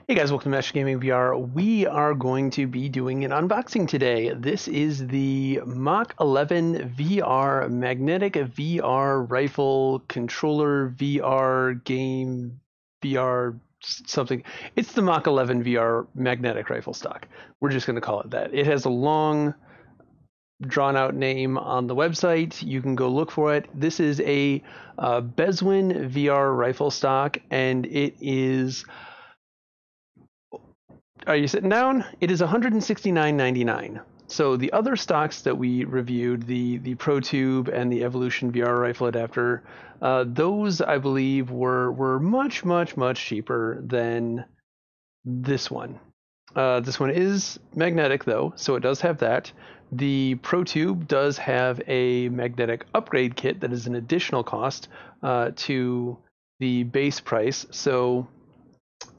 Hey guys, welcome to Master Gaming VR. We are going to be doing an unboxing today. This is the MAC11 VR Magnetic VR Rifle Controller VR Game VR something. It's the MAC11 VR Magnetic Rifle Stock. We're just going to call it that. It has a long drawn out name on the website. You can go look for it. This is a Bezwin VR rifle stock, and it is... Are you sitting down? It is $169.99. So the other stocks that we reviewed, the ProTube and the Evolution VR rifle adapter, those I believe were much cheaper than this one. This one is magnetic though, so it does have that. The ProTube does have a magnetic upgrade kit that is an additional cost to the base price. So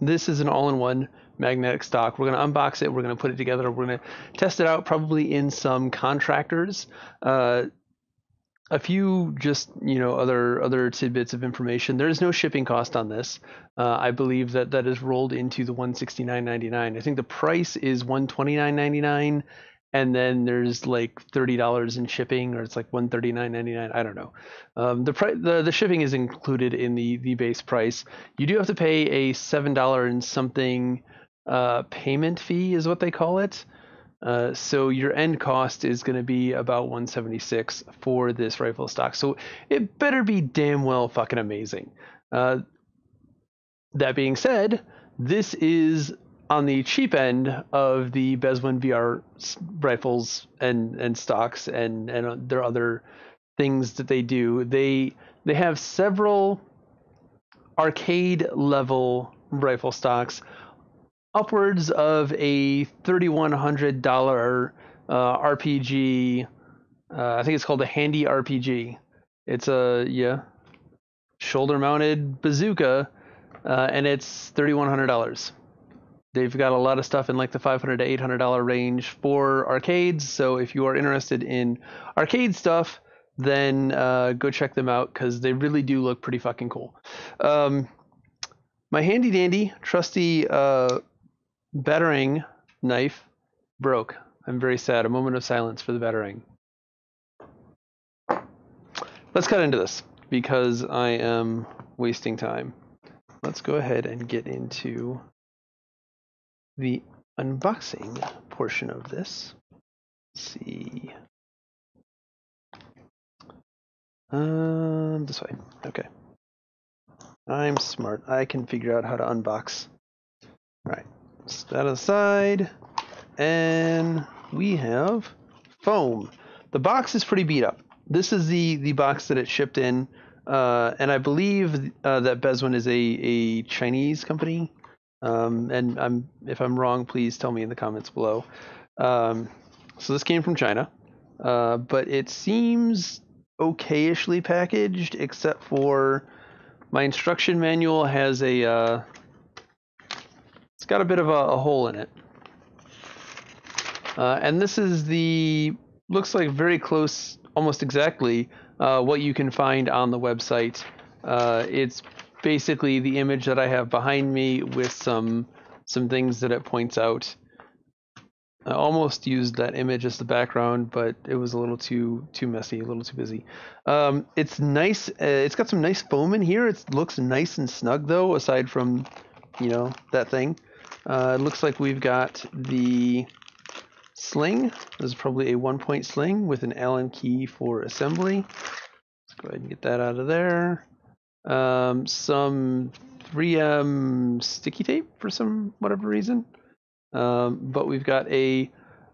this is an all-in-one magnetic stock. We're going to unbox it. We're going to put it together. We're going to test it out probably in some contractors. A few just, other tidbits of information. There is no shipping cost on this. I believe that is rolled into the $169.99. I think the price is $129.99. And then there's like $30 in shipping, or it's like $139.99. I don't know. The shipping is included in the base price. You do have to pay a $7 and something payment fee, is what they call it. So your end cost is going to be about $176 for this rifle stock. So it better be damn well fucking amazing. That being said, this is on the cheap end of the Bezwin VR rifles and stocks and their other things that they do. They have several arcade level rifle stocks, upwards of a $3,100 RPG. I think it's called a Handy RPG. It's a shoulder mounted bazooka, and it's $3,100. They've got a lot of stuff in like the $500 to $800 range for arcades. So if you are interested in arcade stuff, then go check them out because they really do look pretty fucking cool. My handy dandy, trusty battering knife broke. I'm very sad. A moment of silence for the battering. Let's cut into this because I am wasting time. Let's go ahead and get into the unboxing portion of this. Let's see. This way. Okay. I'm smart. I can figure out how to unbox. All right. Set that aside. And we have foam. The box is pretty beat up. This is the box that it shipped in. And I believe that Bezwin is a Chinese company. And if I'm wrong, please tell me in the comments below. So this came from China, but it seems okayishly packaged, except for my instruction manual has it's got a bit of a hole in it. And this is looks like very close, almost exactly, what you can find on the website. It's basically the image that I have behind me with some things that it points out. I almost used that image as the background, but it was a little too messy, a little too busy. It's nice. It's got some nice foam in here. It looks nice and snug though, aside from, that thing. It looks like we've got the sling. This is probably a 1-point sling with an Allen key for assembly. Let's go ahead and get that out of there. Some 3M sticky tape for some whatever reason. But we've got a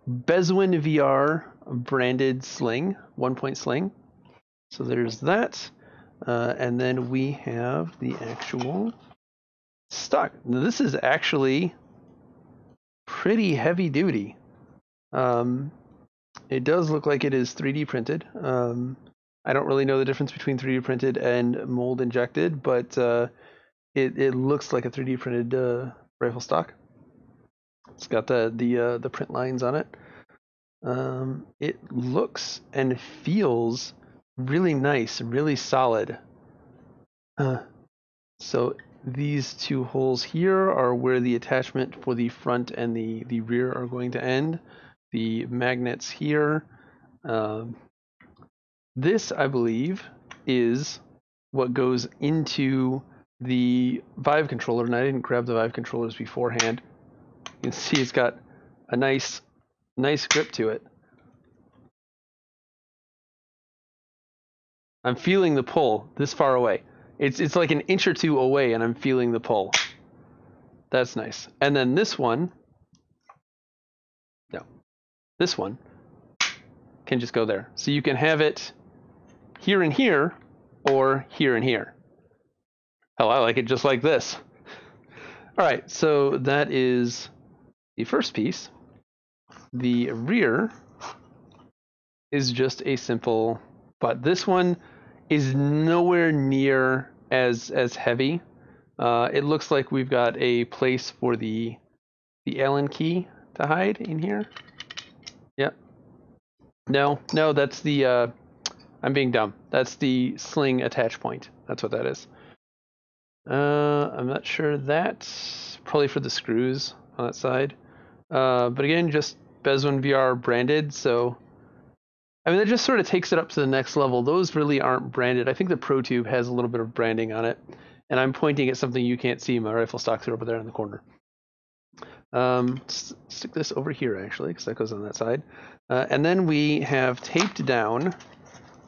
Bezwin VR branded sling, 1-point sling. So there's that. And then we have the actual stock. Now this is actually pretty heavy duty. It does look like it is 3D printed. I don't really know the difference between 3D printed and mold injected, but it looks like a 3D printed rifle stock. It's got the print lines on it. It looks and feels really nice, really solid. So these two holes here are where the attachment for the front and the rear are going to end. The magnets here. This, I believe, is what goes into the Vive controller, and I didn't grab the Vive controllers beforehand. You can see it's got a nice grip to it. I'm feeling the pull this far away. It's like an inch or two away, and I'm feeling the pull. That's nice. And then this one, no, this one can just go there. So you can have it here and here, or here and here. Oh, I like it just like this. All right, so that is the first piece. The rear is just a simple butt. This one is nowhere near as heavy. It looks like we've got a place for the Allen key to hide in here. Yep. No, that's the I'm being dumb. That's the sling attach point. That's what that is. I'm not sure. That's probably for the screws on that side. But again, just Bezwin VR branded, so I mean, that just sort of takes it up to the next level. Those really aren't branded. I think the ProTube has a little bit of branding on it, and I'm pointing at something you can't see. My rifle stocks are over there in the corner. Stick this over here, actually, because that goes on that side. And then we have taped down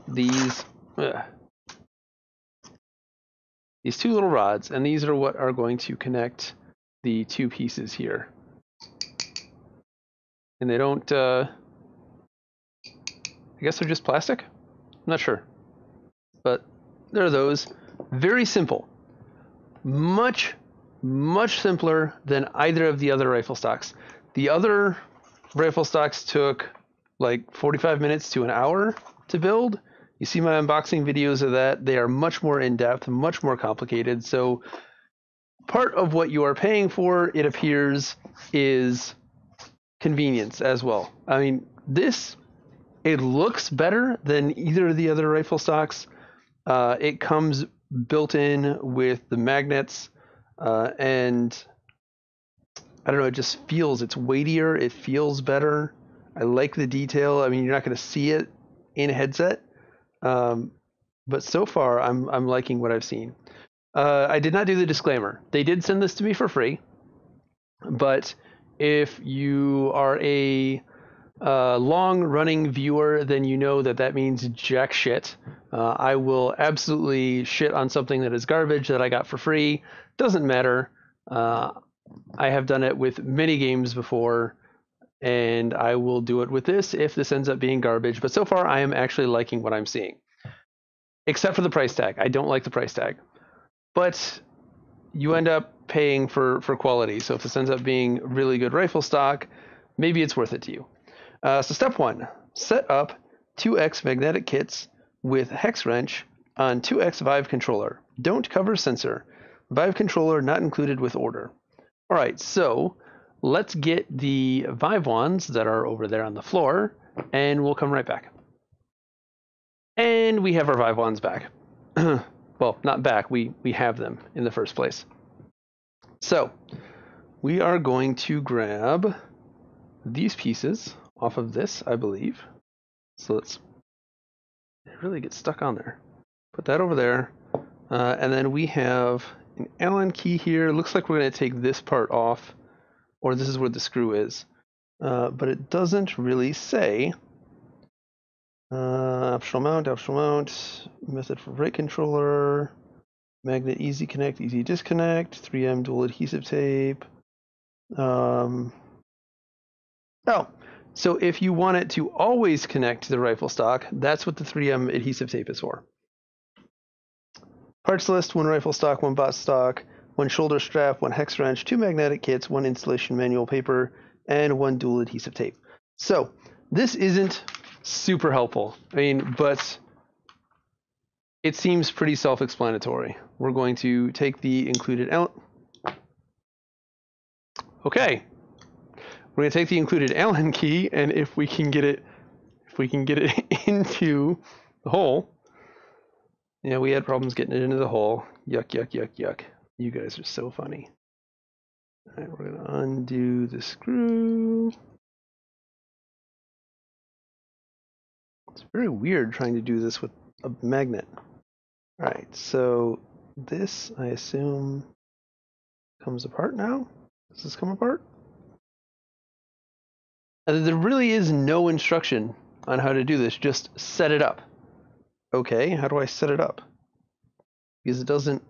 these two little rods, and these are what are going to connect the two pieces here. And they don't, I guess they're just plastic? I'm not sure. But there are those. Very simple. Much simpler than either of the other rifle stocks. The other rifle stocks took like 45 minutes to an hour to build. You see my unboxing videos of that. They are much more in-depth, much more complicated. So part of what you are paying for, it appears, is convenience as well. I mean, it looks better than either of the other rifle stocks. It comes built in with the magnets, and I don't know, it just feels, it's weightier, it feels better. I like the detail. I mean, you're not going to see it in a headset, but so far I'm liking what I've seen. I did not do the disclaimer. They did send this to me for free, but if you are a long-running viewer, then you know that means jack shit. I will absolutely shit on something that is garbage that I got for free. Doesn't matter. I have done it with many games before, and I will do it with this if this ends up being garbage. But so far, I am actually liking what I'm seeing. Except for the price tag. I don't like the price tag. But you end up paying for quality. So if this ends up being really good rifle stock, maybe it's worth it to you. So step 1, set up 2x magnetic kits with hex wrench on 2x Vive controller. Don't cover sensor. Vive controller not included with order. All right, so let's get the Vive wands that are over there on the floor, and we'll come right back. And we have our Vive wands back. Well, not back, we have them in the first place. So we are going to grab these pieces off of this, I believe. So let's really get stuck on there. Put that over there. And then we have an Allen key here. Looks like we're going to take this part off, or this is where the screw is. But it doesn't really say. Optional mount, method for brake controller, magnet easy connect, easy disconnect, 3M dual adhesive tape. Oh, so if you want it to always connect to the rifle stock, that's what the 3M adhesive tape is for. Parts list: 1 rifle stock, 1 bot stock, 1 shoulder strap, 1 hex wrench, 2 magnetic kits, 1 installation manual paper, and 1 dual adhesive tape. So this isn't super helpful. I mean, but it seems pretty self-explanatory. We're going to take the included Okay. We're going to take the included Allen key, and if we can get it into the hole. Yeah, we had problems getting it into the hole. Yuck, yuck, yuck, yuck. You guys are so funny. All right, we're going to undo the screw. It's very weird trying to do this with a magnet. All right, so this, I assume, comes apart now? Does this come apart? And there really is no instruction on how to do this. Just set it up. Okay, how do I set it up? Because it doesn't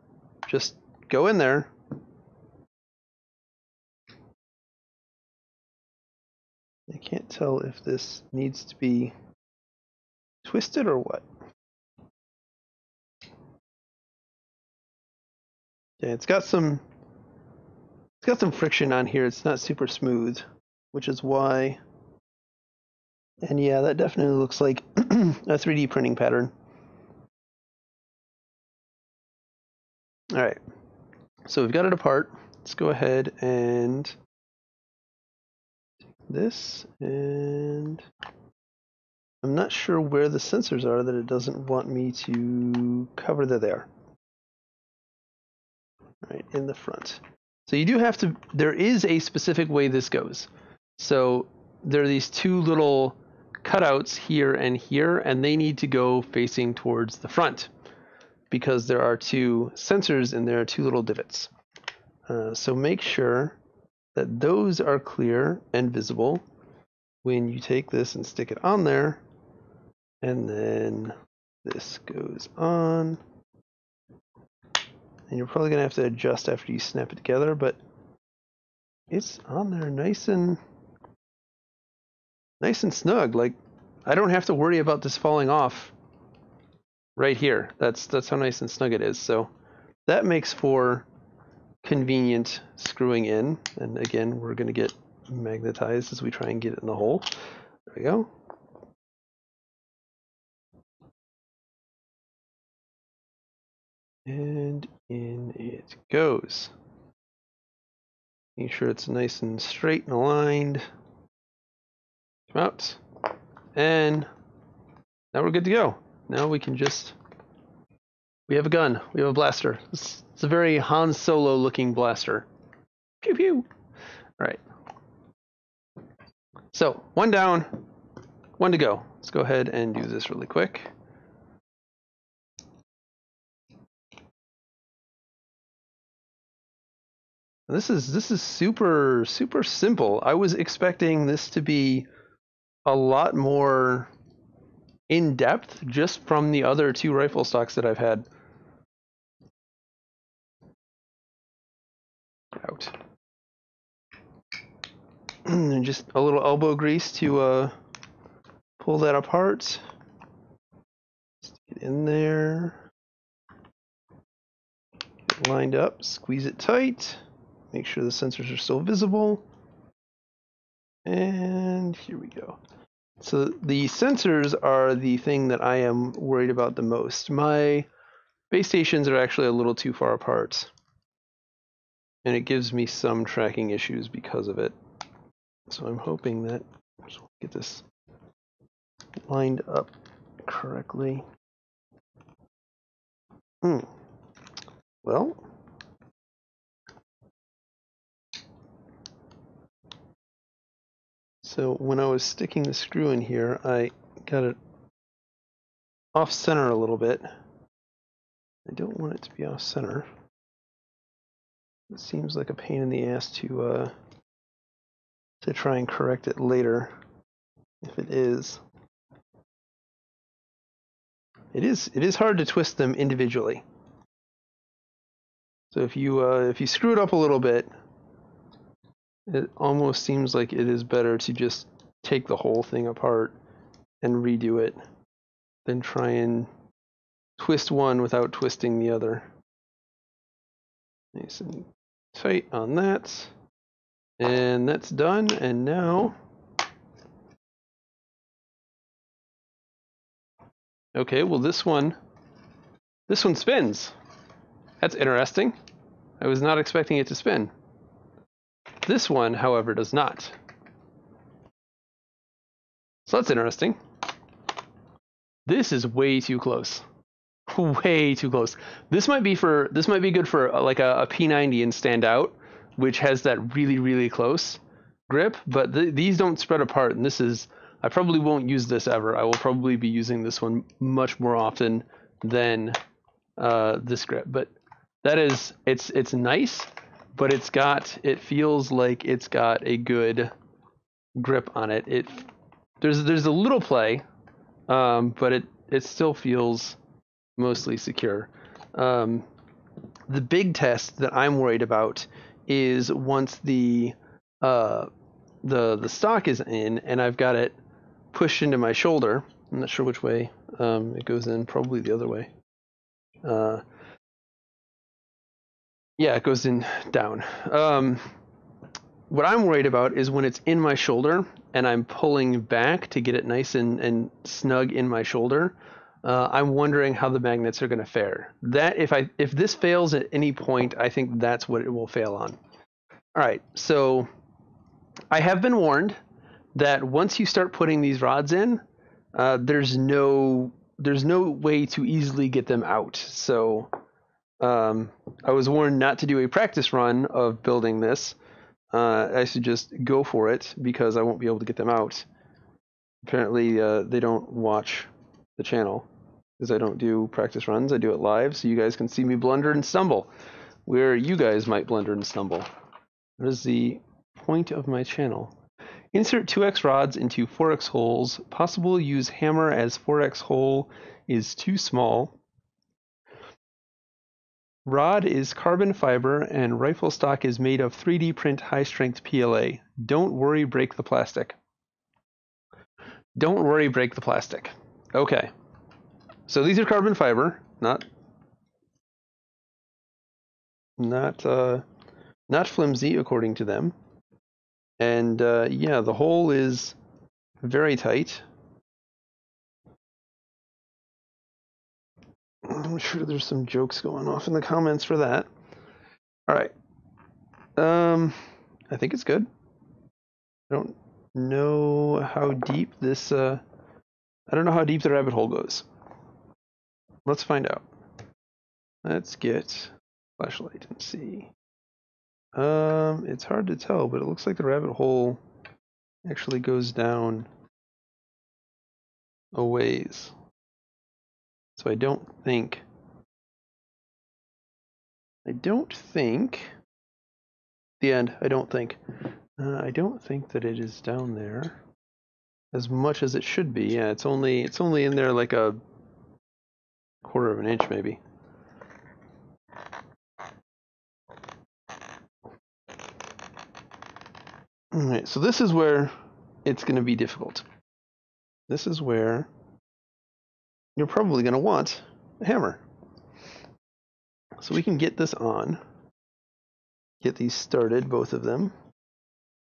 just go in there. I can't tell if this needs to be twisted or what. Yeah, it's got some friction on here. It's not super smooth, which is why. And yeah, that definitely looks like a 3D printing pattern. All right, so we've got it apart. Let's go ahead and take this, and I'm not sure where the sensors are that it doesn't want me to cover. They're there. Right in the front. So you do have to, there is a specific way this goes. So there are these two little cutouts here, and they need to go facing towards the front because there are two sensors and there are two little divots. So make sure that those are clear and visible when you take this and stick it on there, and then this goes on. And you're probably going to have to adjust after you snap it together, but it's on there nice and snug. Like, I don't have to worry about this falling off right here. That's how nice and snug it is. So that makes for convenient screwing in. And again, we're going to get magnetized as we try and get it in the hole. There we go. And in it goes. Make sure it's nice and straight and aligned. Come out. And now we're good to go. Now we can just, we have a gun. We have a blaster. It's a very Han Solo looking blaster. Pew pew. All right. So one down, one to go. Let's go ahead and do this really quick. This is super simple. I was expecting this to be a lot more in depth just from the other two rifle stocks that I've had. Out. And just a little elbow grease to pull that apart. Stick it in there. Get it lined up. Squeeze it tight. Make sure the sensors are still visible. And here we go. So the sensors are the thing that I am worried about the most. My base stations are actually a little too far apart, and it gives me some tracking issues because of it. So I'm hoping that I'll get this lined up correctly. Well, so when I was sticking the screw in here, I got it off center a little bit. I don't want it to be off center. It seems like a pain in the ass to try and correct it later. If it is, it is hard to twist them individually. So if you screw it up a little bit, it almost seems like it is better to just take the whole thing apart and redo it than try and twist one without twisting the other. Nice and tight on that. And that's done. And now, okay, well this one spins. That's interesting. I was not expecting it to spin. This one, however, does not. So that's interesting. This is way too close. way too close. This might be good for like a P90 and stand out, which has that really, really close grip, but these don't spread apart, and I probably won't use this ever. I will probably be using this one much more often than this grip, but it's nice, but it feels like it's got a good grip on it. There's a little play, but it still feels mostly secure. The big test that I'm worried about is once the stock is in and I've got it pushed into my shoulder. I'm not sure which way it goes in. Probably the other way. Yeah, it goes in down. What I'm worried about is when it's in my shoulder and I'm pulling back to get it nice and snug in my shoulder. I'm wondering how the magnets are going to fare. That if this fails at any point, I think that's what it will fail on. All right, so I have been warned that once you start putting these rods in, there's no way to easily get them out. So I was warned not to do a practice run of building this. I should just go for it because I won't be able to get them out. Apparently, they don't watch the channel because I don't do practice runs. I do it live, so you guys can see me blunder and stumble, where you guys might blunder and stumble. That is the point of my channel. Insert 2x rods into 4x holes. Possible use hammer as 4x hole is too small. Rod is carbon fiber and rifle stock is made of 3D print high strength PLA. Don't worry, break the plastic. Don't worry, break the plastic. Okay. So these are carbon fiber, not flimsy according to them. And yeah, the hole is very tight. I'm sure there's some jokes going off in the comments for that. All right. I think it's good. I don't know how deep this I don't know how deep the rabbit hole goes. Let's find out. Let's get flashlight and see. It's hard to tell, but it looks like the rabbit hole actually goes down a ways. So I don't think the end. I don't think that it is down there as much as it should be. Yeah, it's only in there like a quarter of an inch maybe. All right, so this is where it's going to be difficult. This is where you're probably going to want a hammer. So we can get this on, get these started, both of them,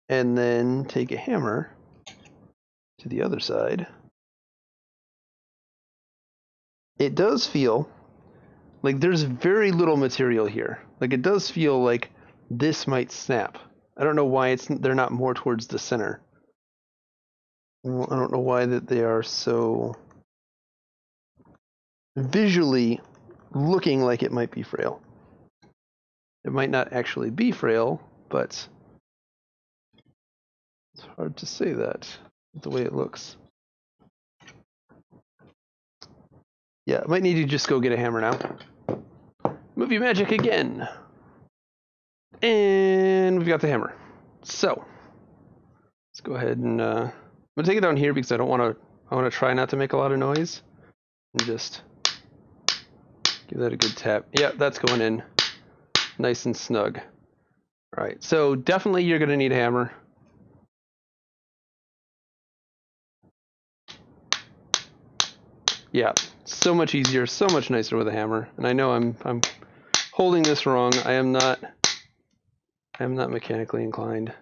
and then take a hammer to the other side. It does feel like there's very little material here. Like it does feel like this might snap. I don't know why they're not more towards the center. I don't know why that they are so visually looking like it might be frail. It might not actually be frail, but it's hard to say that with the way it looks. Yeah, I might need to just go get a hammer now. Movie magic again. And we've got the hammer. So let's go ahead and I'm gonna take it down here because I want to try not to make a lot of noise and just give that a good tap. Yeah, that's going in nice and snug. All right, so definitely you're gonna need a hammer. Yeah, so much easier, so much nicer with a hammer. And I know I'm holding this wrong. I am not mechanically inclined.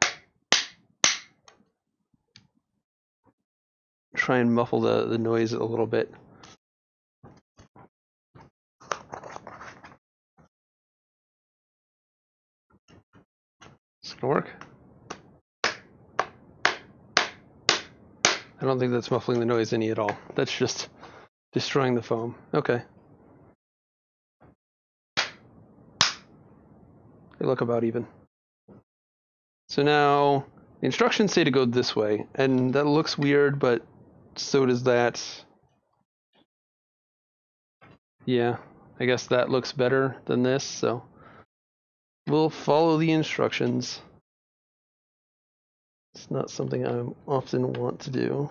Try and muffle the noise a little bit. It's gonna work. I don't think that's muffling the noise any at all. That's just destroying the foam. Okay. They look about even. So now the instructions say to go this way, and that looks weird, but so does that. Yeah, I guess that looks better than this, so we'll follow the instructions. It's not something I often want to do,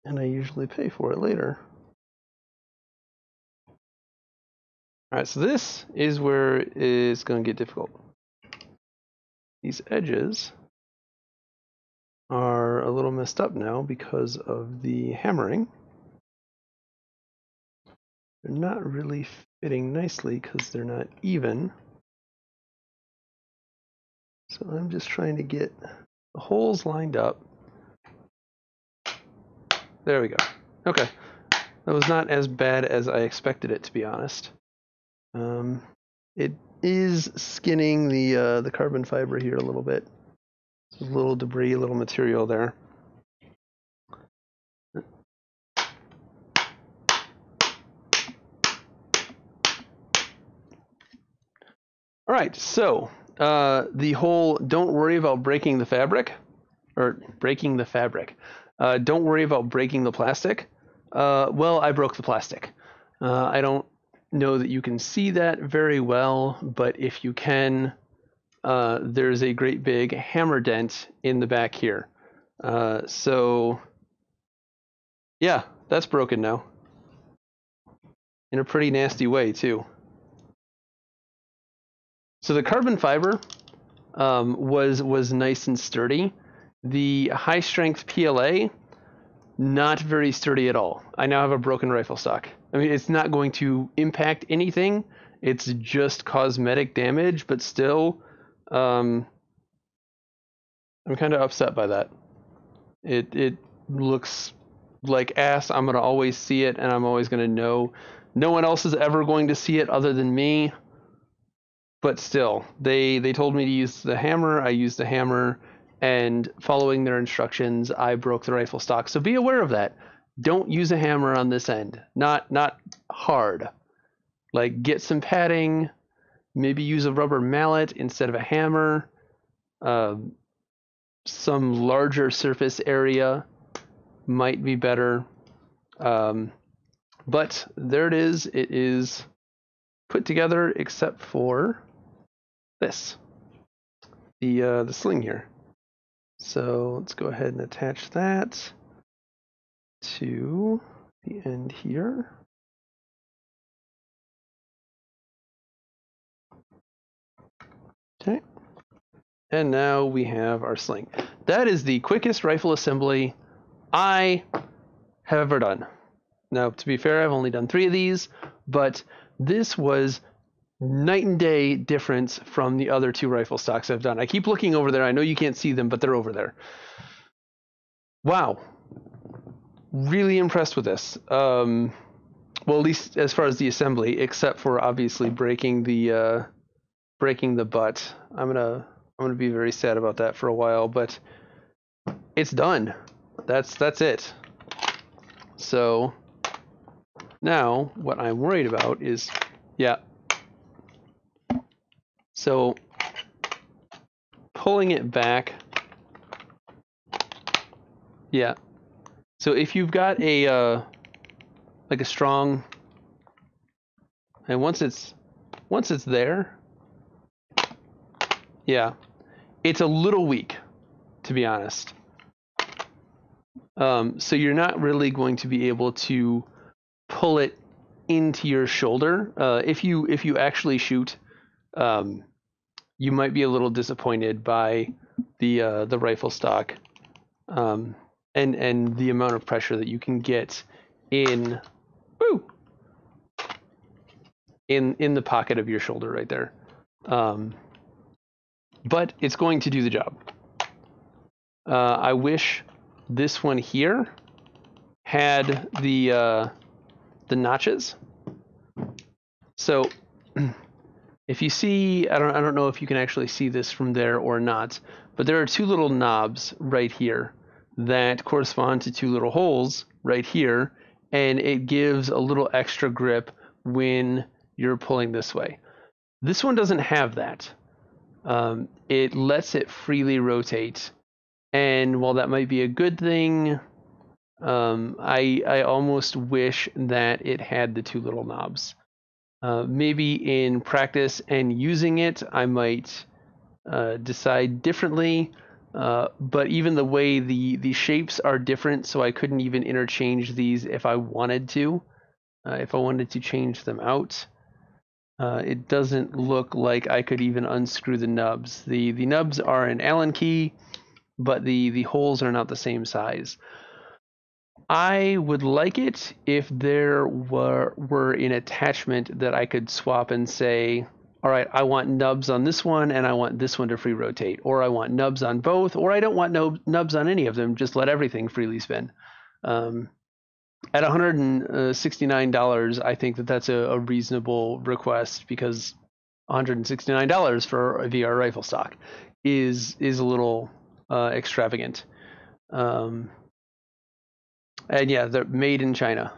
and I usually pay for it later. Alright, so this is where it's going to get difficult. These edges are a little messed up now because of the hammering. They're not really fitting nicely because they're not even. So I'm just trying to get the holes lined up. There we go. Okay. That was not as bad as I expected it, to be honest. It is skinning the carbon fiber here a little bit. There's a little debris, a little material there. All right, so the whole don't worry about breaking the fabric, or breaking the fabric. Don't worry about breaking the plastic. Well, I broke the plastic. I don't know that you can see that very well, but if you can, there's a great big hammer dent in the back here. So, yeah, that's broken now. In a pretty nasty way, too. So the carbon fiber was nice and sturdy. The high strength PLA, not very sturdy at all. I now have a broken rifle stock. I mean, it's not going to impact anything. It's just cosmetic damage, but still, I'm kind of upset by that. It looks like ass. I'm going to always see it, and I'm always going to know. No one else is ever going to see it other than me. But still, they told me to use the hammer. I used the hammer, and following their instructions, I broke the rifle stock. So be aware of that. Don't use a hammer on this end. Not hard. Like, get some padding. Maybe use a rubber mallet instead of a hammer. Some larger surface area might be better. But there it is. It is put together except for this, the sling here. So let's go ahead and attach that to the end here. Okay. And now we have our sling. That is the quickest rifle assembly I have ever done. Now, to be fair, I've only done 3 of these, but this was night and day difference from the other 2 rifle stocks I've done. I keep looking over there. I know you can't see them, but they're over there. Wow. Really impressed with this. Well, at least as far as the assembly, except for obviously breaking the butt. I'm gonna be very sad about that for a while, but it's done. That's it. So now what I'm worried about is, yeah. So pulling it back, yeah. So if you've got a like a strong, and once it's there, yeah, it's a little weak, to be honest. So you're not really going to be able to pull it into your shoulder. If you actually shoot, you might be a little disappointed by the rifle stock, and the amount of pressure that you can get in the pocket of your shoulder right there. But it's going to do the job. I wish this one here had the notches. So if you see, I don't know if you can actually see this from there or not, but there are 2 little knobs right here that correspond to 2 little holes right here, and it gives a little extra grip when you're pulling this way. This one doesn't have that. It lets it freely rotate, and while that might be a good thing, I almost wish that it had the two little knobs. Maybe in practice and using it, I might decide differently. But even the way the shapes are different, so I couldn't even interchange these if I wanted to. If I wanted to change them out, it doesn't look like I could even unscrew the nubs. The nubs are an Allen key, but the holes are not the same size. I would like it if there were an attachment that I could swap and say, all right, I want nubs on this one and I want this one to free rotate, or I want nubs on both, or I don't want nubs on any of them, just let everything freely spin. At $169, I think that that's a reasonable request, because $169 for a VR rifle stock is a little extravagant. And yeah, they're made in China.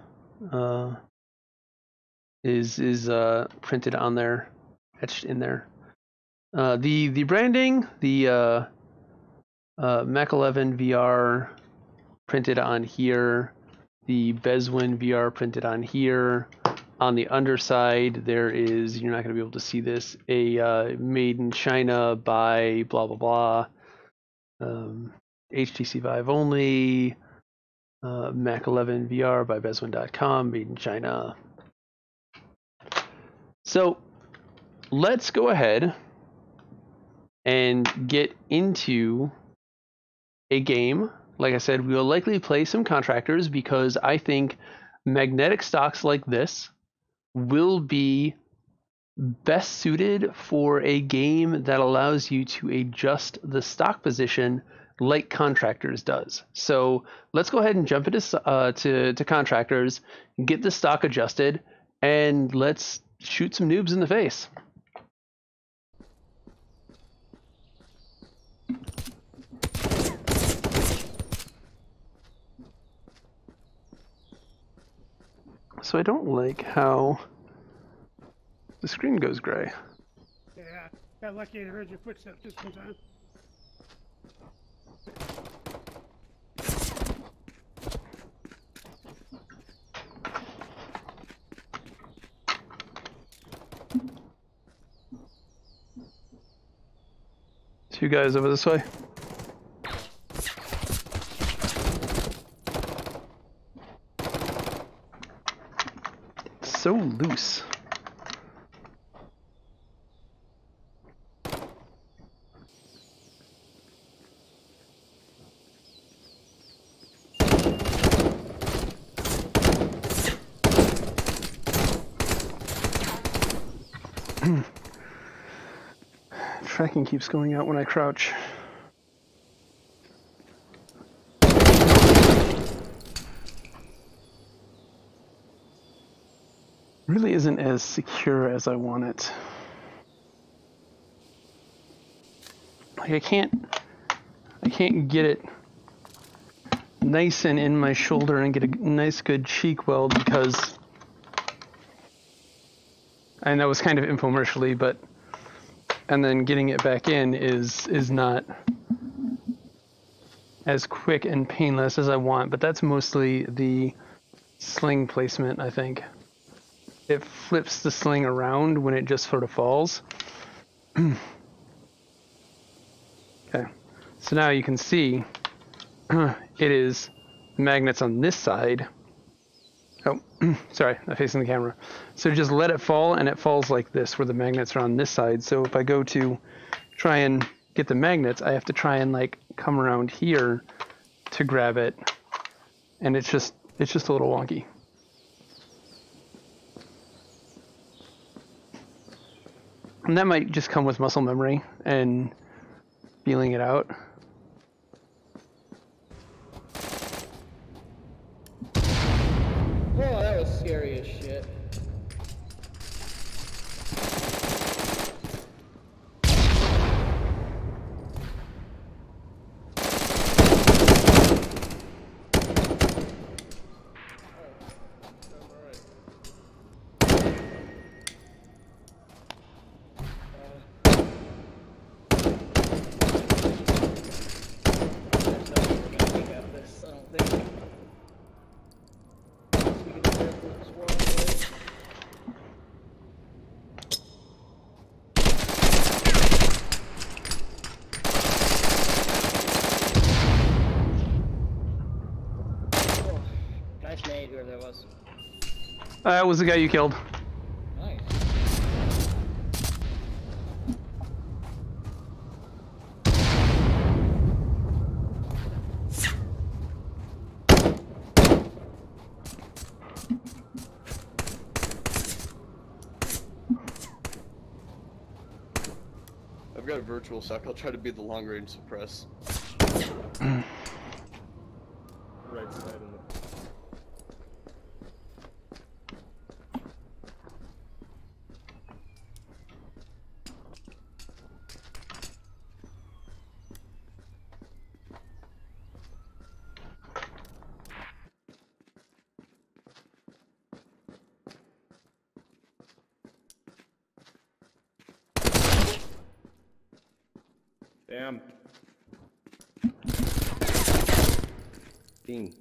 Is printed on there, etched in there. The branding, the MAC11 VR printed on here. The Bezwin VR printed on here. On the underside, there is, you're not going to be able to see this, a made in China by blah, blah, blah. HTC Vive only. MAC11 VR by Bezwin.com, made in China. So let's go ahead and get into a game. Like I said, we will likely play some contractors, because I think magnetic stocks like this will be best suited for a game that allows you to adjust the stock position like contractors does. So let's go ahead and jump into to contractors, get the stock adjusted, and let's shoot some noobs in the face. So I don't like how the screen goes gray. Yeah, got lucky and heard your footsteps just in time. Two guys over this way. So loose. Tracking keeps going out when I crouch. Really isn't as secure as I want it. Like I can't get it nice and in my shoulder and get a nice good cheek weld, because, and that was kind of infomercially, but, and then getting it back in is not as quick and painless as I want, but that's mostly the sling placement, I think. It flips the sling around when it just sort of falls. Okay, so now you can see it is magnets on this side. Oh, sorry, I'm facing the camera. So just let it fall, and it falls like this, where the magnets are on this side. So if I go to try and get the magnets, I have to try and like come around here to grab it, and it's just a little wonky. And that might just come with muscle memory and feeling it out. Oh, that was scary as shit. That was the guy you killed. Nice. I've got a virtual suck. I'll try to be the long range suppress. Right side of it. Damn. Ding.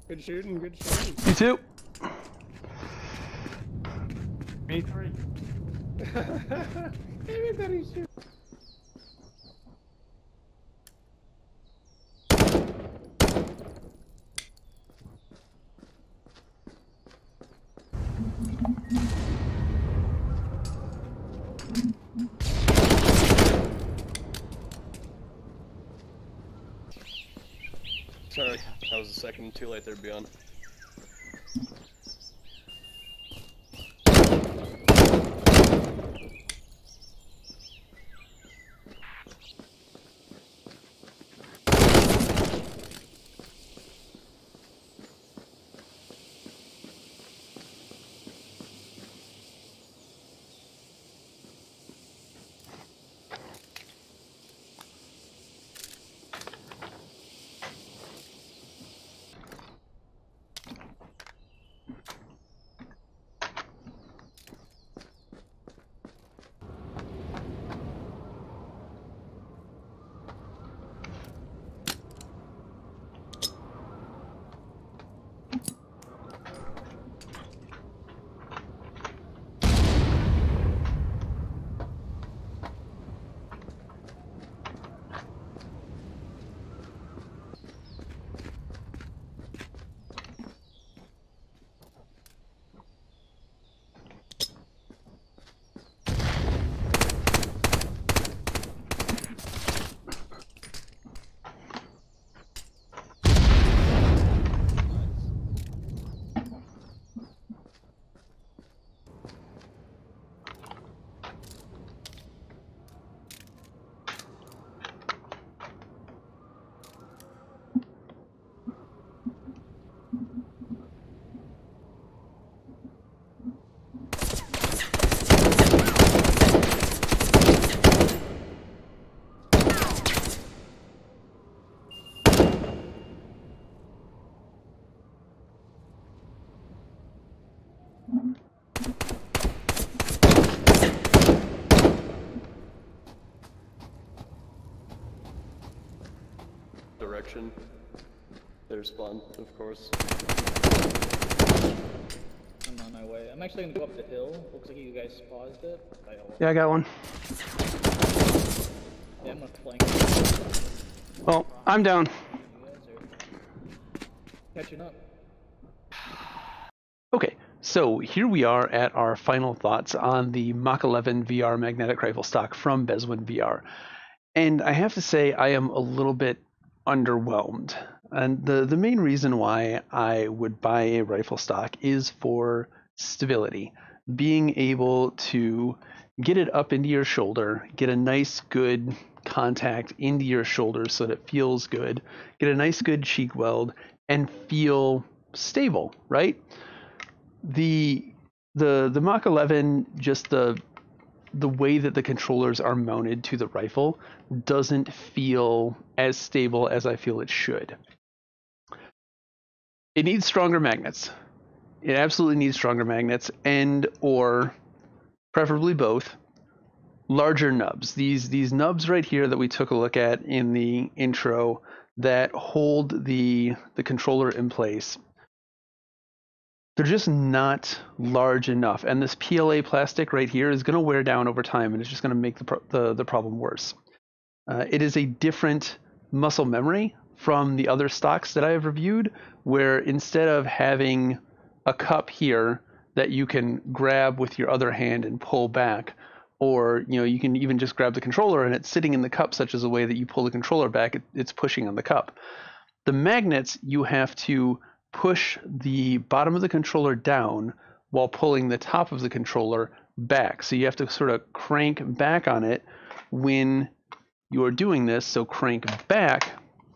Good shooting, good shooting. You too. Me three. Everybody shoot. Sorry, I was a second too late there, Beyond. Direction. Their spawn, of course. I'm on my way. I'm actually gonna go up the hill. Looks like you guys paused it. Yeah, I got one. Yeah, I'm gonna flank. Well, I'm down. You guys are catching up. Okay, So here we are at our final thoughts on the MAC11 VR magnetic rifle stock from Bezwin VR. And I have to say I am a little bit underwhelmed. And the main reason why I would buy a rifle stock is for stability. Being able to get it up into your shoulder, get a nice good contact into your shoulder so that it feels good, get a nice good cheek weld, and feel stable, right? The MAC11, just the way that the controllers are mounted to the rifle doesn't feel as stable as I feel it should. It needs stronger magnets. It absolutely needs stronger magnets, and or preferably both, larger nubs. These nubs right here that we took a look at in the intro that hold the controller in place, they're just not large enough. And this PLA plastic right here is going to wear down over time, and it's just going to make the problem worse. It is a different muscle memory from the other stocks that I have reviewed, where instead of having a cup here that you can grab with your other hand and pull back, or you can even just grab the controller and it's sitting in the cup such as a way that you pull the controller back, it's pushing on the cup. The magnets, you have to push the bottom of the controller down while pulling the top of the controller back. So you have to sort of crank back on it when you're doing this. So crank back.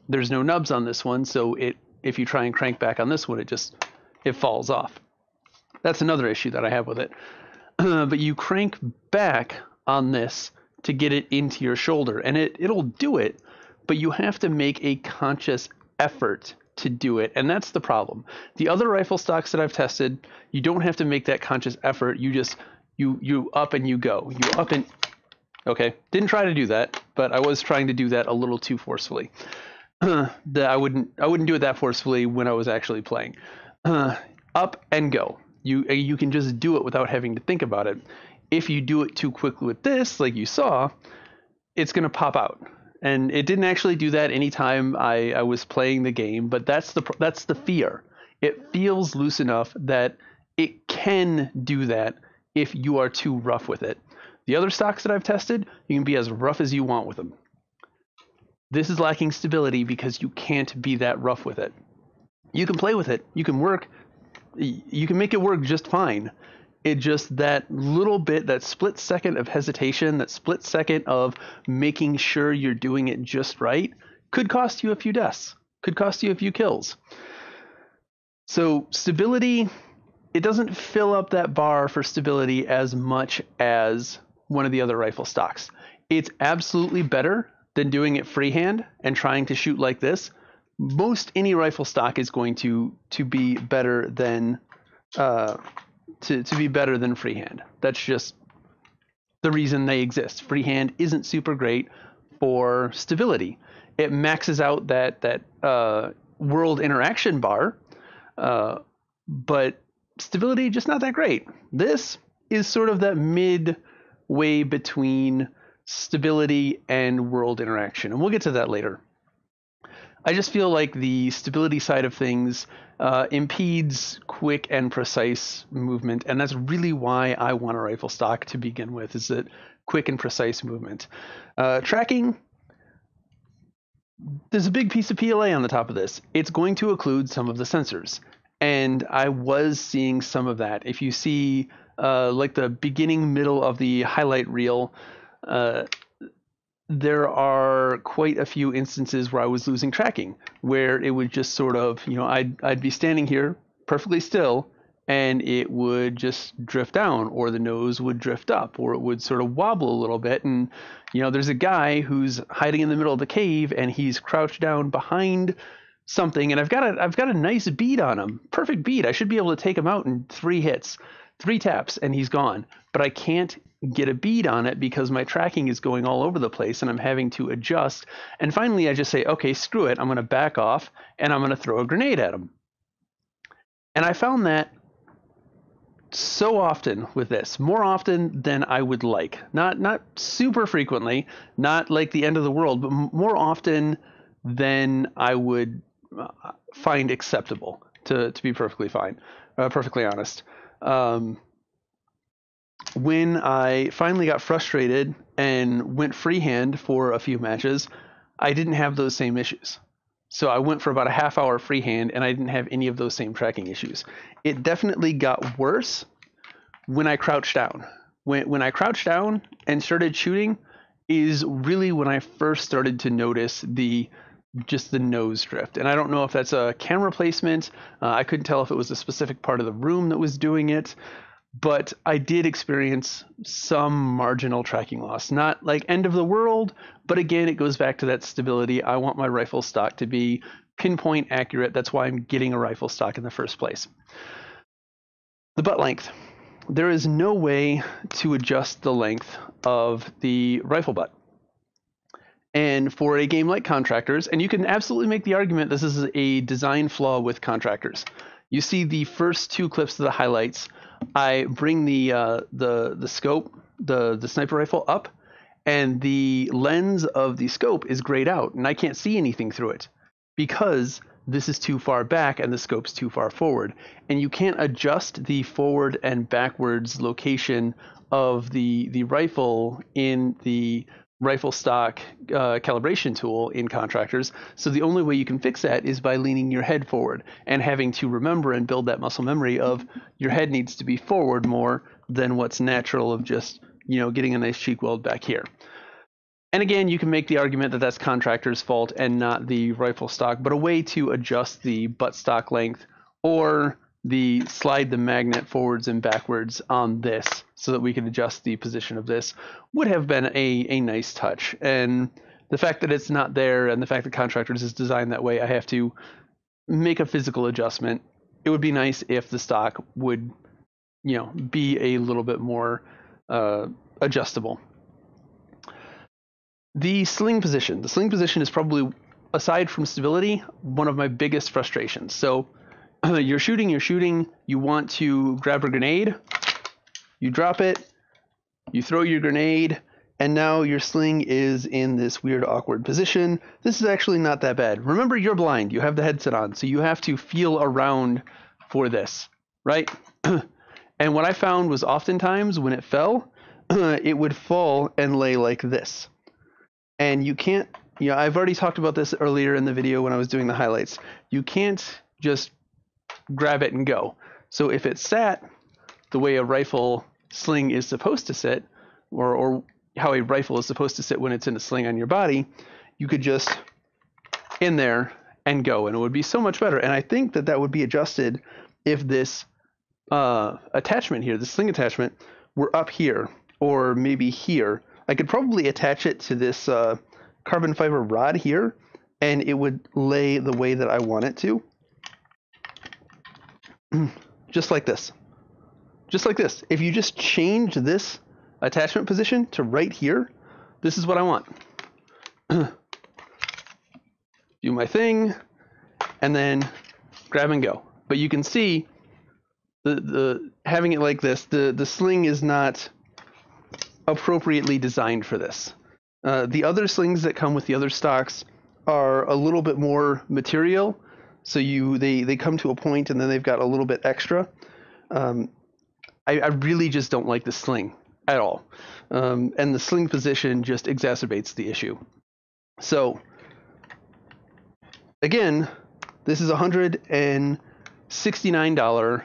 There's no nubs on this one, so if you try and crank back on this one, it falls off. That's another issue that I have with it. But you crank back on this to get it into your shoulder, and it'll do it, but you have to make a conscious effort to do it, and that's the problem. The other rifle stocks that I've tested, you don't have to make that conscious effort. You just you up and you go. You up and okay. Didn't try to do that, but I was trying to do that a little too forcefully. That I wouldn't do it that forcefully when I was actually playing. Up and go. You can just do it without having to think about it. If you do it too quickly with this, like you saw, it's going to pop out. And it didn't actually do that anytime I was playing the game, but that's the fear. It feels loose enough that it can do that if you are too rough with it. The other stocks that I've tested, you can be as rough as you want with them. This is lacking stability because you can't be that rough with it. You can play with it. You can make it work just fine. It just that little bit, that split second of hesitation, that split second of making sure you're doing it just right could cost you a few deaths, could cost you a few kills. So stability, it doesn't fill up that bar for stability as much as one of the other rifle stocks. It's absolutely better than doing it freehand and trying to shoot like this. Most any rifle stock is going to be better than to be better than freehand. That's just the reason they exist. Freehand isn't super great for stability. It maxes out that world interaction bar, but stability just not that great. This is sort of that midway between stability and world interaction, and we'll get to that later. I just feel like the stability side of things impedes quick and precise movement, and that's really why I want a rifle stock to begin with, is that quick and precise movement. Tracking, there's a big piece of PLA on the top of this. It's going to occlude some of the sensors, and I was seeing some of that. If you see like the beginning, middle of the highlight reel, there are quite a few instances where I was losing tracking, where it would just sort of, I'd be standing here perfectly still and it would just drift down, or the nose would drift up, or it would sort of wobble a little bit. And, there's a guy who's hiding in the middle of the cave and he's crouched down behind something, and I've got a nice bead on him, perfect bead. I should be able to take him out in 3 hits, 3 taps, and he's gone. But I can't get a bead on it because my tracking is going all over the place and I'm having to adjust. And finally, I just say, okay, screw it. I'm going to back off and I'm going to throw a grenade at him. And I found that so often with this, more often than I would like. Not super frequently, not like the end of the world, but more often than I would find acceptable, to be perfectly honest. When I finally got frustrated and went freehand for a few matches, I didn't have those same issues. So I went for about a half hour freehand and I didn't have any of those same tracking issues. It definitely got worse when I crouched down. When I crouched down and started shooting is really when I first started to notice just the nose drift. And I don't know if that's a camera placement. I couldn't tell if it was a specific part of the room that was doing it. But I did experience some marginal tracking loss. Not like end of the world, but again, it goes back to that stability. I want my rifle stock to be pinpoint accurate. That's why I'm getting a rifle stock in the first place. The butt length. There is no way to adjust the length of the rifle butt. And for a game like Contractors, and you can absolutely make the argument this is a design flaw with Contractors. You see the first two clips of the highlights. I bring the scope, the sniper rifle up, and the lens of the scope is grayed out, and I can't see anything through it because this is too far back and the scope's too far forward. And you can't adjust the forward and backwards location of the rifle in the rifle stock calibration tool in Contractors. So the only way you can fix that is by leaning your head forward and having to remember and build that muscle memory of your head needs to be forward more than what's natural of just, getting a nice cheek weld back here. And again, you can make the argument that that's Contractors' fault and not the rifle stock, but a way to adjust the butt stock length or slide the magnet forwards and backwards on this so that we can adjust the position of this would have been a nice touch. And the fact that it's not there and the fact that Contractors is designed that way, I have to make a physical adjustment. It would be nice if the stock would, be a little bit more adjustable. The sling position. The sling position is probably, aside from stability, one of my biggest frustrations. So you're shooting, you want to grab a grenade, you drop it, you throw your grenade, and now your sling is in this weird, awkward position. This is actually not that bad. Remember, you're blind. You have the headset on, so you have to feel around for this, right? And what I found was oftentimes when it fell, it would fall and lay like this. And you can't, I've already talked about this earlier in the video when I was doing the highlights. You can't just grab it and go. So if it sat the way a rifle sling is supposed to sit, or how a rifle is supposed to sit when it's in a sling on your body, you could just in there and go, and it would be so much better. And I think that would be adjusted if this attachment here, the sling attachment, were up here or maybe here. I could probably attach it to this carbon fiber rod here, and it would lay the way that I want it to. Just like this. Just like this. If you just change this attachment position to right here, this is what I want. Do my thing, and then grab and go. But you can see the having it like this, the sling is not appropriately designed for this. The other slings that come with the other stocks are a little bit more material, so they come to a point and then they've got a little bit extra. I really just don't like the sling at all, and the sling position just exacerbates the issue. So again, this is $169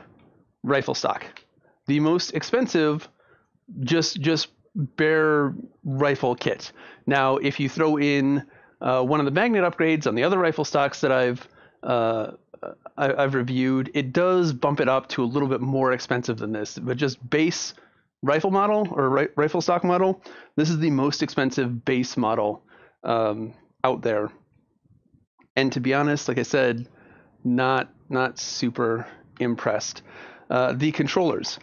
rifle stock. The most expensive just bare rifle kit. Now, if you throw in one of the magnet upgrades on the other rifle stocks that I've reviewed, it does bump it up to a little bit more expensive than this. But just base rifle model or rifle stock model, this is the most expensive base model out there. And to be honest, like I said, not super impressed. The controllers.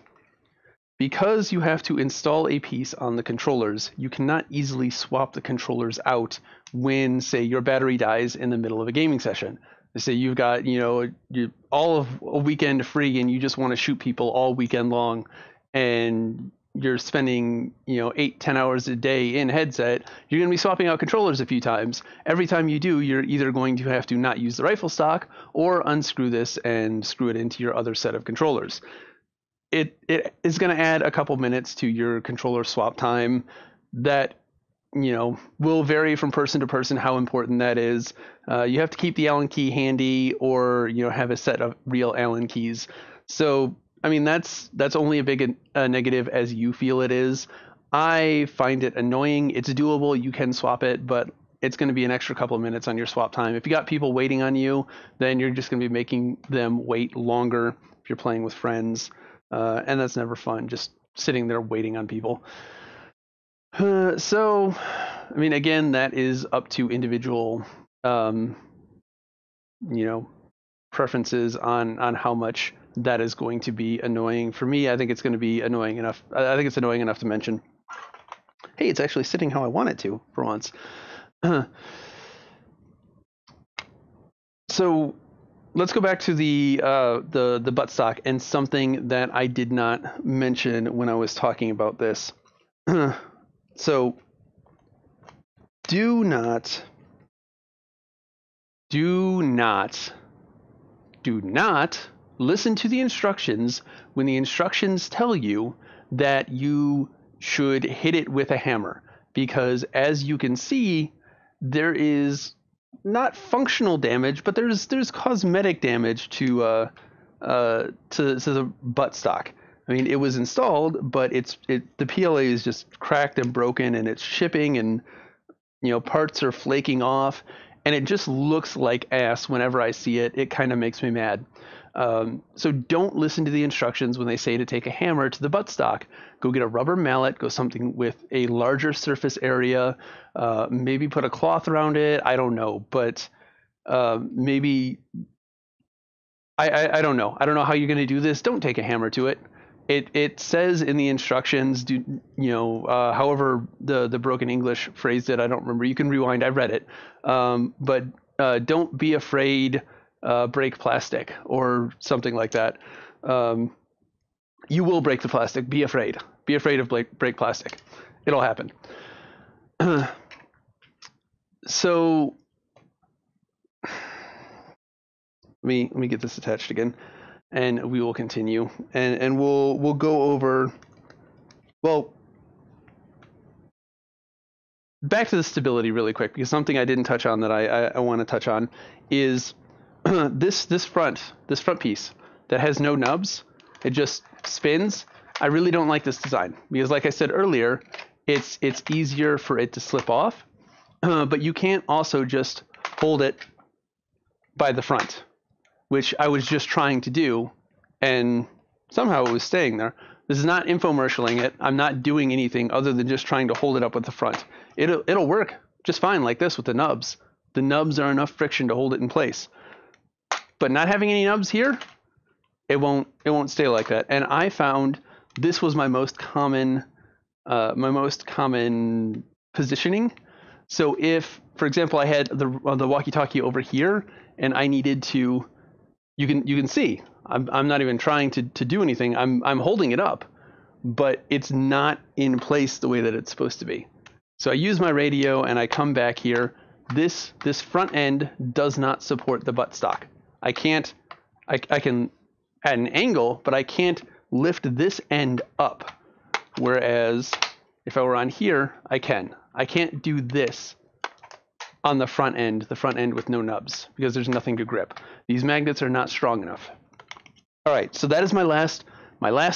Because you have to install a piece on the controllers, you cannot easily swap the controllers out when, say, your battery dies in the middle of a gaming session. Say you've got, all of a weekend free and you just want to shoot people all weekend long, and you're spending, 8-10 hours a day in headset, you're going to be swapping out controllers a few times. Every time you do, you're either going to have to not use the rifle stock or unscrew this and screw it into your other set of controllers. it is going to add a couple minutes to your controller swap time. That, will vary from person to person how important that is. You have to keep the Allen key handy, or have a set of real Allen keys. So I mean, that's only a big negative as you feel it is. I find it annoying. It's doable. You can swap it, but it's going to be an extra couple of minutes on your swap time. If you got people waiting on you, then you're just going to be making them wait longer if you're playing with friends. And that's never fun, just sitting there waiting on people. So, I mean, again, that is up to individual, preferences on how much that is going to be annoying. For me, I think it's going to be annoying enough. I think it's annoying enough to mention. Hey, it's actually sitting how I want it to for once. So let's go back to the buttstock and something that I did not mention when I was talking about this. So do not listen to the instructions when the instructions tell you that you should hit it with a hammer, because as you can see, there is not functional damage, but there's cosmetic damage to the buttstock. I mean, it was installed, but the PLA is just cracked and broken, and it's shipping, and parts are flaking off, and it just looks like ass whenever I see it. It kind of makes me mad. So don't listen to the instructions when they say to take a hammer to the buttstock. Go get a rubber mallet, go something with a larger surface area, maybe put a cloth around it. I don't know, but maybe I don't know. I don't know how you're going to do this. Don't take a hammer to it. It says in the instructions, however the broken English phrased it, I don't remember. You can rewind. I read it. But don't be afraid, break plastic or something like that. You will break the plastic. Be afraid. Be afraid of break plastic. It'll happen. So let me get this attached again. And we will continue, and we'll go over, well, back to the stability really quick, because something I didn't touch on that I want to touch on is this front piece that has no nubs. It just spins. I really don't like this design, because like I said earlier, it's easier for it to slip off, but you can't also just hold it by the front, which I was just trying to do, and somehow it was staying there. This is not infomercialing it. I'm not doing anything other than just trying to hold it up with the front. It'll work just fine like this with the nubs. The nubs are enough friction to hold it in place. But not having any nubs here, it won't stay like that. And I found this was my most common positioning. So if, for example, I had the walkie-talkie over here, and I needed to, you can see, I'm not even trying to do anything. I'm holding it up, but it's not in place the way that it's supposed to be. So I use my radio and I come back here. This front end does not support the buttstock. I can at an angle, but I can't lift this end up. Whereas if I were on here, I can. I can't do this on the front end with no nubs, because there's nothing to grip. These magnets are not strong enough. All right, so that is my last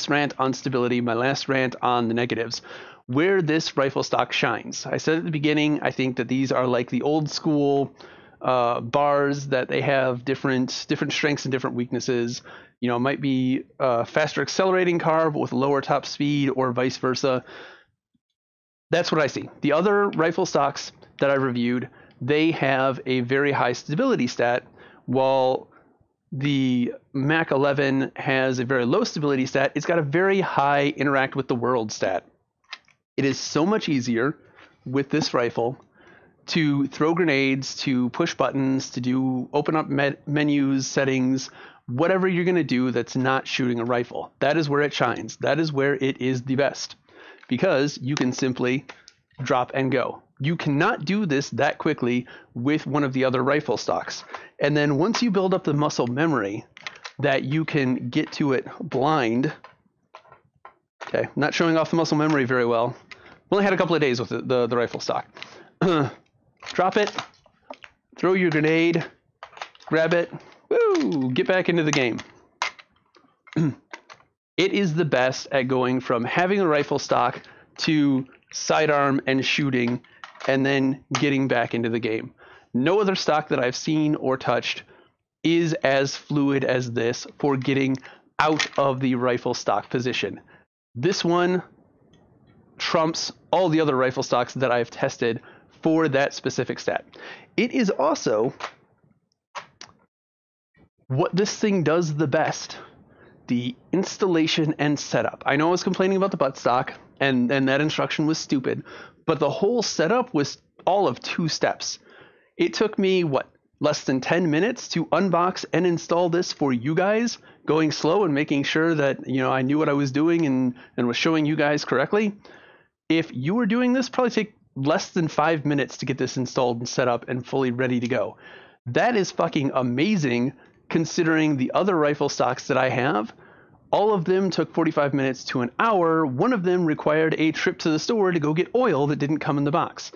rant on stability, my last rant on the negatives. Where this rifle stock shines. I said at the beginning, I think that these are like the old school bars, that they have different strengths and different weaknesses. It might be a faster accelerating car, but with lower top speed, or vice versa. That's what I see. The other rifle stocks that I reviewed, they have a very high stability stat, while the MAC11 has a very low stability stat. It's got a very high interact with the world stat. It is so much easier with this rifle to throw grenades, to push buttons, to open up menus, settings, whatever you're going to do that's not shooting a rifle. That is where it shines. That is where it is the best, because you can simply drop and go. You cannot do this that quickly with one of the other rifle stocks. And then once you build up the muscle memory that you can get to it blind, Okay, not showing off the muscle memory very well. Only had a couple of days with the rifle stock. Drop it, throw your grenade, grab it, woo, get back into the game. It is the best at going from having a rifle stock to sidearm and shooting and then getting back into the game. No other stock that I've seen or touched is as fluid as this for getting out of the rifle stock position. This one trumps all the other rifle stocks that I've tested for that specific stat. It is also what this thing does the best: the installation and setup. I know I was complaining about the buttstock, and that instruction was stupid, but the whole setup was all of 2 steps. It took me, less than 10 minutes to unbox and install this for you guys, going slow and making sure that, I knew what I was doing and was showing you guys correctly. If you were doing this, probably take less than 5 minutes to get this installed and set up and fully ready to go. That is fucking amazing, considering the other rifle stocks that I have. All of them took 45 minutes to an hour. One of them required a trip to the store to go get oil that didn't come in the box.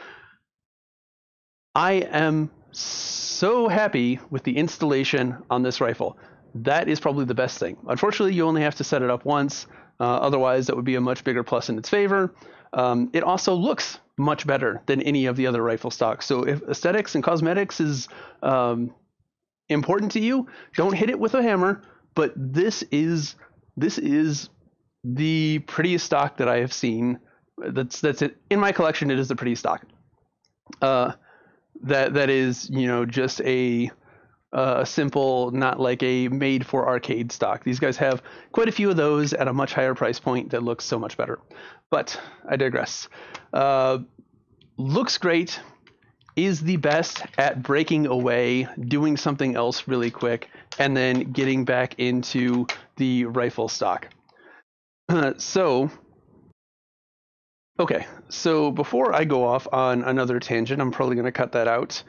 I am so happy with the installation on this rifle. That is probably the best thing. Unfortunately, you only have to set it up once. Otherwise, that would be a much bigger plus in its favor. It also looks much better than any of the other rifle stocks. So if aesthetics and cosmetics is important to you, don't hit it with a hammer. But this is the prettiest stock that I have seen. That's it. In my collection, it is the prettiest stock. That is, just a simple, not like a made for arcade stock. These guys have quite a few of those at a much higher price point that looks so much better. But I digress. Looks great, is the best at breaking away, doing something else really quick, and then getting back into the rifle stock. Okay, so before I go off on another tangent, I'm probably going to cut that out.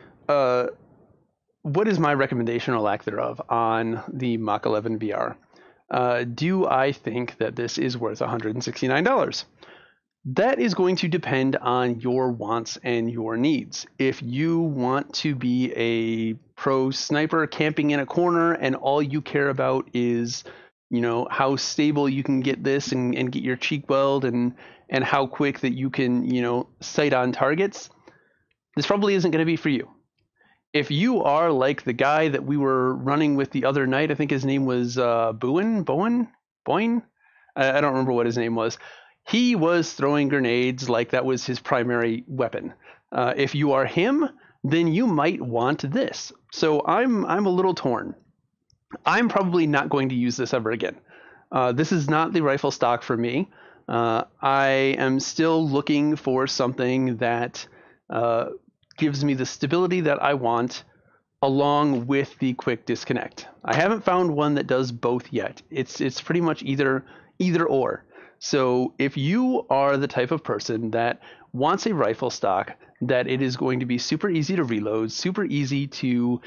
What is my recommendation or lack thereof on the MAC11 VR? Do I think that this is worth $169? That is going to depend on your wants and your needs. If you want to be a pro sniper camping in a corner and all you care about is, how stable you can get this and get your cheek weld and how quick that you can, sight on targets, this probably isn't going to be for you. If you are like the guy that we were running with the other night, I think his name was Boyne? I don't remember what his name was. He was throwing grenades like that was his primary weapon. If you are him, then you might want this. So I'm a little torn. I'm probably not going to use this ever again. This is not the rifle stock for me. I am still looking for something that gives me the stability that I want along with the quick disconnect. I haven't found one that does both yet. It's pretty much either or. So if you are the type of person that wants a rifle stock that it is going to be super easy to reload, super easy to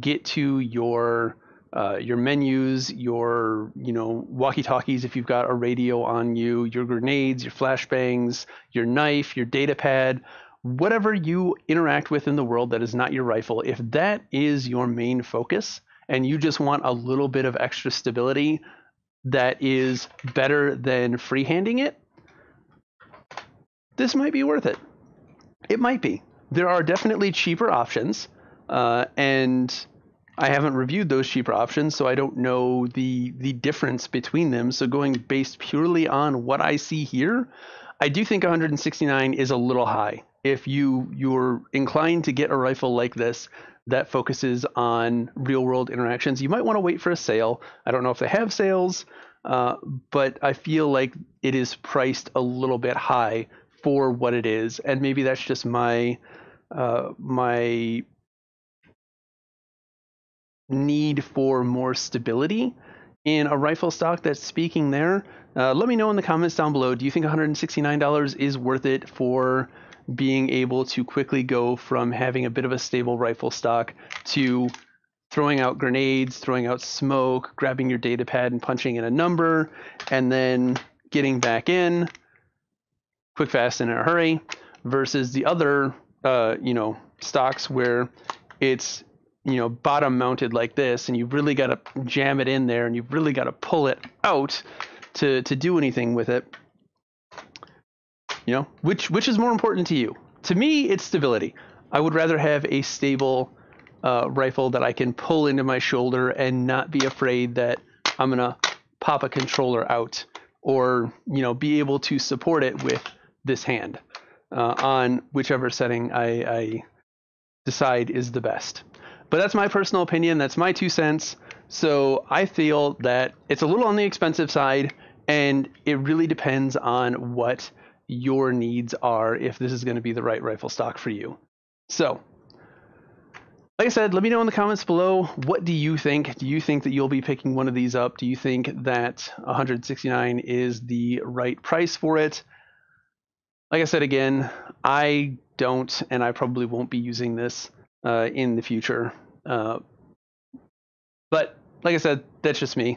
get to your menus, your walkie-talkies if you've got a radio on you, your grenades, your flashbangs, your knife, your data pad, whatever you interact with in the world that is not your rifle, if that is your main focus and you just want a little bit of extra stability that is better than freehanding it, this might be worth it. It might be. There are definitely cheaper options, and I haven't reviewed those cheaper options, so I don't know the difference between them. So going based purely on what I see here, I do think 169 is a little high. If you're inclined to get a rifle like this that focuses on real world interactions, you might want to wait for a sale. I don't know if they have sales, but I feel like it is priced a little bit high for what it is, and maybe that's just my need for more stability in a rifle stock that's speaking there. Let me know in the comments down below. Do you think $169 is worth it for being able to quickly go from having a bit of a stable rifle stock to throwing out grenades, throwing out smoke, grabbing your data pad and punching in a number, and then getting back in, quick, fast, and in a hurry, versus the other, stocks where it's, bottom mounted like this, and you've really got to jam it in there, and you've really got to pull it out to do anything with it. Which is more important to you? To me, it's stability. I would rather have a stable rifle that I can pull into my shoulder and not be afraid that I'm gonna pop a controller out, or be able to support it with this hand on whichever setting I decide is the best. But that's my personal opinion. That's my 2 cents. So I feel that it's a little on the expensive side, and it really depends on what your needs are, if this is going to be the right rifle stock for you. So, like I said, let me know in the comments below, what do you think? Do you think that you'll be picking one of these up? Do you think that $169 is the right price for it? Like I said again, I don't, and I probably won't be using this in the future. But like I said, that's just me.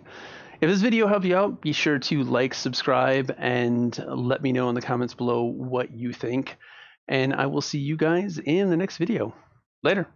If this video helped you out, be sure to like, subscribe, and let me know in the comments below what you think. And I will see you guys in the next video. Later.